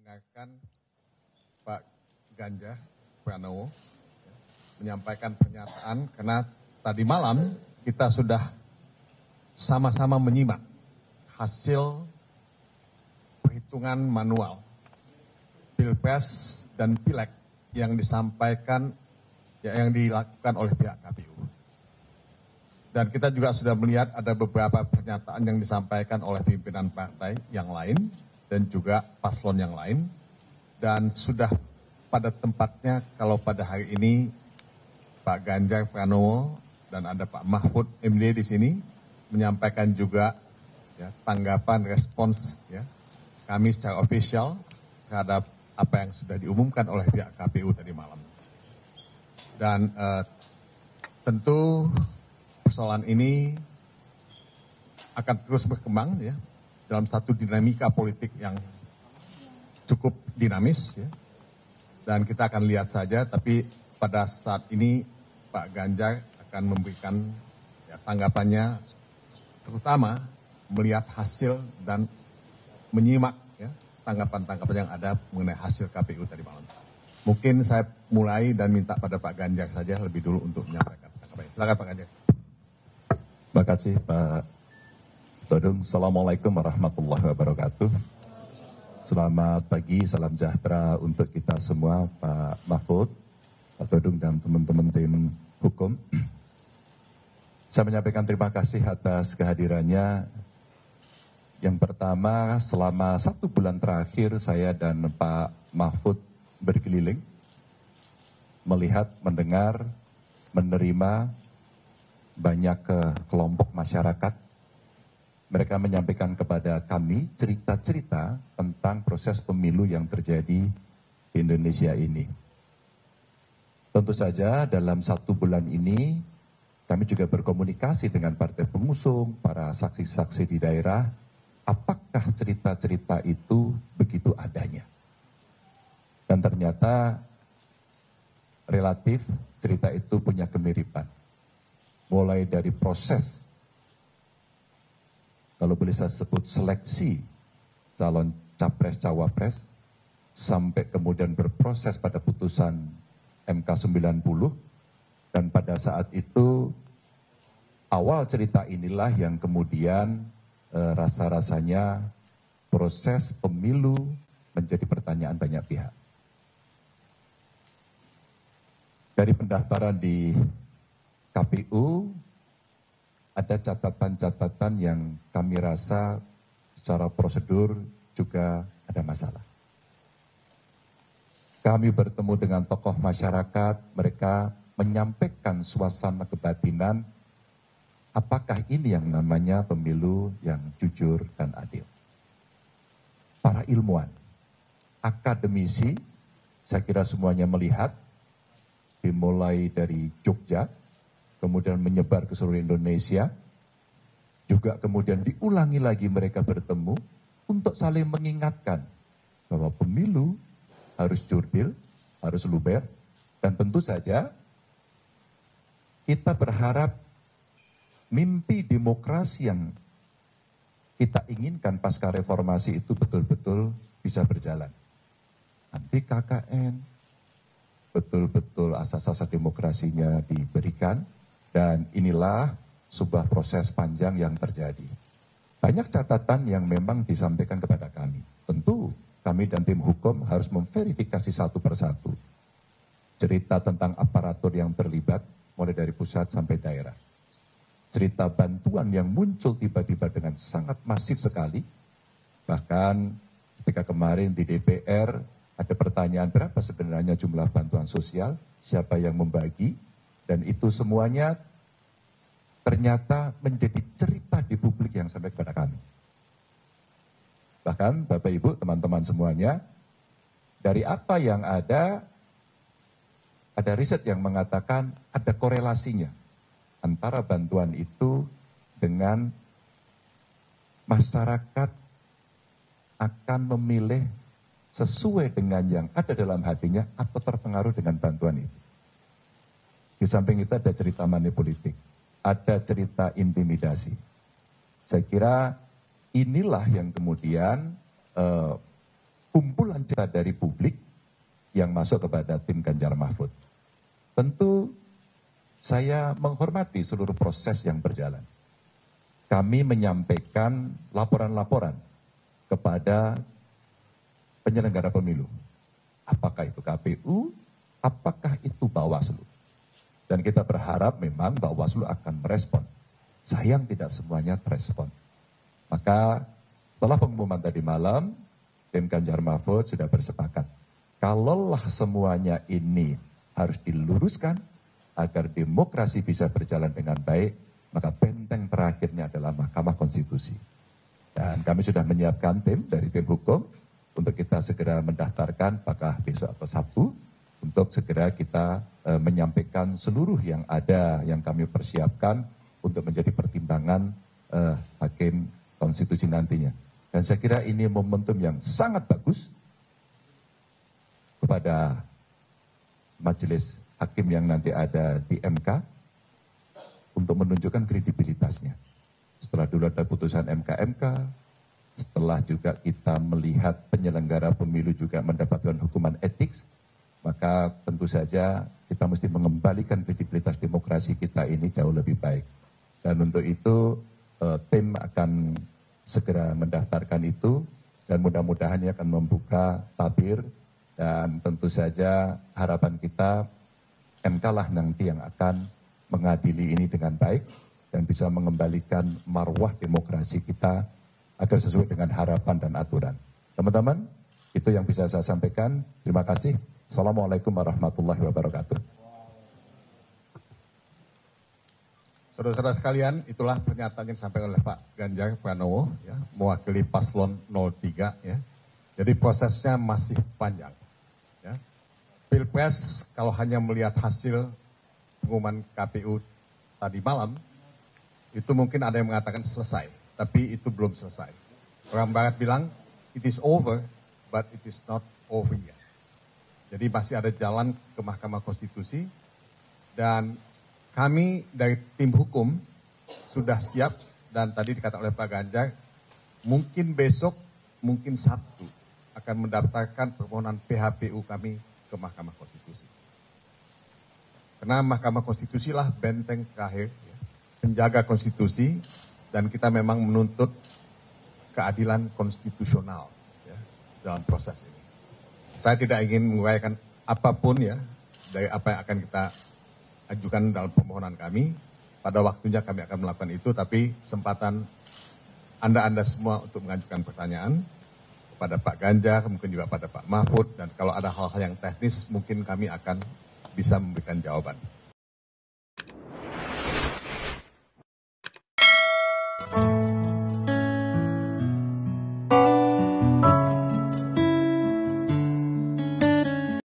mendengarkan Pak Ganjar Pranowo menyampaikan pernyataan karena tadi malam kita sudah sama-sama menyimak hasil perhitungan manual Pilpres dan Pileg yang disampaikan, yang dilakukan oleh pihak KPU. Dan kita juga sudah melihat ada beberapa pernyataan yang disampaikan oleh pimpinan partai yang lain dan juga paslon yang lain. Dan sudah pada tempatnya kalau pada hari ini Pak Ganjar Pranowo dan ada Pak Mahfud MD di sini menyampaikan juga ya, tanggapan respons ya, kami secara official terhadap apa yang sudah diumumkan oleh pihak KPU tadi malam. Dan tentu persoalan ini akan terus berkembang ya dalam satu dinamika politik yang cukup dinamis ya. Dan kita akan lihat saja, tapi pada saat ini Pak Ganjar akan memberikan ya, tanggapannya, terutama melihat hasil dan menyimak ya, tanggapan-tanggapan yang ada mengenai hasil KPU tadi malam. Mungkin saya mulai dan minta pada Pak Ganjar saja lebih dulu untuk menyampaikan tanggapannya. Silakan Pak Ganjar. Terima kasih Pak Todung. Assalamualaikum warahmatullahi wabarakatuh. Selamat pagi, salam sejahtera untuk kita semua, Pak Mahfud, Pak Todung dan teman-teman tim hukum. Saya menyampaikan terima kasih atas kehadirannya. Yang pertama, selama 1 bulan terakhir saya dan Pak Mahfud berkeliling, melihat, mendengar, menerima banyak kelompok masyarakat. Mereka menyampaikan kepada kami cerita-cerita tentang proses pemilu yang terjadi di Indonesia ini. Tentu saja dalam 1 bulan ini kami juga berkomunikasi dengan partai pengusung, para saksi-saksi di daerah. Apakah cerita-cerita itu begitu adanya? Dan ternyata relatif cerita itu punya kemiripan. Mulai dari proses, kalau boleh saya sebut seleksi calon capres-cawapres, sampai kemudian berproses pada putusan MK 90, dan pada saat itu awal cerita inilah yang kemudian rasa-rasanya proses pemilu menjadi pertanyaan banyak pihak. Dari pendaftaran di KPU, ada catatan-catatan yang kami rasa secara prosedur juga ada masalah. Kami bertemu dengan tokoh masyarakat, mereka menyampaikan suasana kebatinan, apakah ini yang namanya pemilu yang jujur dan adil. Para ilmuwan, akademisi, saya kira semuanya melihat, dimulai dari Jogja, kemudian menyebar ke seluruh Indonesia, juga kemudian diulangi lagi mereka bertemu untuk saling mengingatkan bahwa pemilu harus jurdil, harus luber, dan tentu saja kita berharap mimpi demokrasi yang kita inginkan pasca reformasi itu betul-betul bisa berjalan. Anti KKN, betul-betul asas-asas demokrasinya diberikan, dan inilah sebuah proses panjang yang terjadi. Banyak catatan yang memang disampaikan kepada kami. Tentu kami dan tim hukum harus memverifikasi satu persatu. Cerita tentang aparatur yang terlibat, mulai dari pusat sampai daerah. Cerita bantuan yang muncul tiba-tiba dengan sangat masif sekali. Bahkan ketika kemarin di DPR ada pertanyaan berapa sebenarnya jumlah bantuan sosial, siapa yang membagi, dan itu semuanya ternyata menjadi cerita di publik yang sampai kepada kami. Bahkan Bapak Ibu, teman-teman semuanya, dari apa yang ada riset yang mengatakan ada korelasinya antara bantuan itu dengan masyarakat akan memilih sesuai dengan yang ada dalam hatinya atau terpengaruh dengan bantuan itu. Di samping itu ada cerita manipolitik, ada cerita intimidasi. Saya kira inilah yang kemudian kumpulan cerita dari publik yang masuk kepada tim Ganjar Mahfud. Tentu saya menghormati seluruh proses yang berjalan. Kami menyampaikan laporan-laporan kepada penyelenggara pemilu. Apakah itu KPU, apakah itu Bawaslu. Dan kita berharap memang Bawaslu akan merespon. Sayang tidak semuanya terespon. Maka setelah pengumuman tadi malam, tim Ganjar Mahfud sudah bersepakat. Kalaulah semuanya ini harus diluruskan agar demokrasi bisa berjalan dengan baik, maka benteng terakhirnya adalah Mahkamah Konstitusi. Dan kami sudah menyiapkan tim dari tim hukum untuk kita segera mendaftarkan apakah besok atau Sabtu untuk segera kita menyampaikan seluruh yang ada yang kami persiapkan untuk menjadi pertimbangan hakim konstitusi nantinya. Dan saya kira ini momentum yang sangat bagus kepada majelis hakim yang nanti ada di MK untuk menunjukkan kredibilitasnya. Setelah dulu ada putusan MK, setelah juga kita melihat penyelenggara pemilu juga mendapatkan hukuman etik, maka tentu saja kita mesti mengembalikan kredibilitas demokrasi kita ini jauh lebih baik. Dan untuk itu tim akan segera mendaftarkan itu dan mudah-mudahan ini akan membuka tabir dan tentu saja harapan kita MK lah nanti yang akan mengadili ini dengan baik dan bisa mengembalikan marwah demokrasi kita agar sesuai dengan harapan dan aturan. Teman-teman, itu yang bisa saya sampaikan. Terima kasih. Assalamualaikum warahmatullahi wabarakatuh. Saudara-saudara sekalian, itulah pernyataan yang disampaikan oleh Pak Ganjar Pranowo, ya, mewakili Paslon 03. Ya. Jadi prosesnya masih panjang. Ya. Pilpres kalau hanya melihat hasil pengumuman KPU tadi malam, itu mungkin ada yang mengatakan selesai, tapi itu belum selesai. Orang Barat bilang, it is over, but it is not over yet. Jadi masih ada jalan ke Mahkamah Konstitusi, dan kami dari tim hukum sudah siap, dan tadi dikatakan oleh Pak Ganjar, mungkin besok, mungkin Sabtu, akan mendaftarkan permohonan PHPU kami ke Mahkamah Konstitusi. Karena Mahkamah Konstitusi lah benteng terakhir, ya, penjaga konstitusi, dan kita memang menuntut keadilan konstitusional ya, dalam proses ini. Saya tidak ingin menguraikan apapun ya dari apa yang akan kita ajukan dalam permohonan kami. Pada waktunya kami akan melakukan itu, tapi kesempatan Anda semua untuk mengajukan pertanyaan kepada Pak Ganjar, mungkin juga pada Pak Mahfud, dan kalau ada hal-hal yang teknis mungkin kami akan bisa memberikan jawaban.